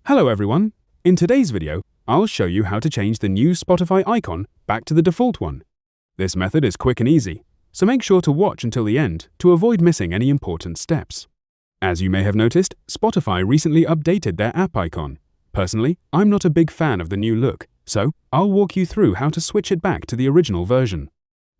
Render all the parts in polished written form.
Hello everyone! In today's video, I'll show you how to change the new Spotify icon back to the default one. This method is quick and easy, so make sure to watch until the end to avoid missing any important steps. As you may have noticed, Spotify recently updated their app icon. Personally, I'm not a big fan of the new look, so I'll walk you through how to switch it back to the original version.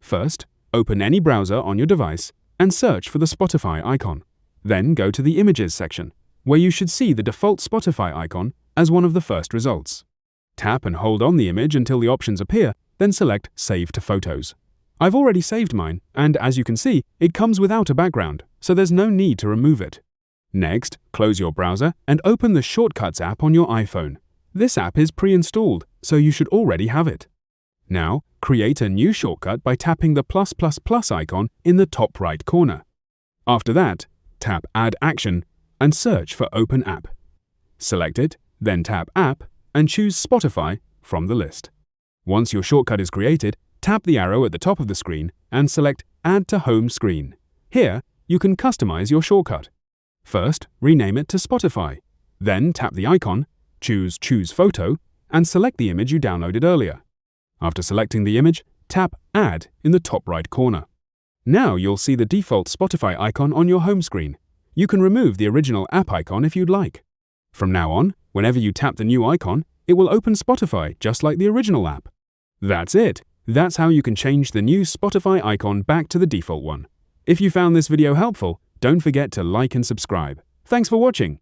First, open any browser on your device and search for the Spotify icon. Then go to the Images section, where you should see the default Spotify icon as one of the first results. Tap and hold on the image until the options appear, then select Save to Photos. I've already saved mine, and as you can see, it comes without a background, so there's no need to remove it. Next, close your browser and open the Shortcuts app on your iPhone. This app is pre-installed, so you should already have it. Now, create a new shortcut by tapping the +++ icon in the top right corner. After that, tap Add Action and search for Open App. Select it, then tap App and choose Spotify from the list. Once your shortcut is created, tap the arrow at the top of the screen and select Add to Home Screen. Here, you can customize your shortcut. First, rename it to Spotify. Then tap the icon, choose Photo, and select the image you downloaded earlier. After selecting the image, tap Add in the top right corner. Now you'll see the default Spotify icon on your home screen. You can remove the original app icon if you'd like. From now on, whenever you tap the new icon, it will open Spotify just like the original app. That's it. That's how you can change the new Spotify icon back to the default one. If you found this video helpful, don't forget to like and subscribe. Thanks for watching.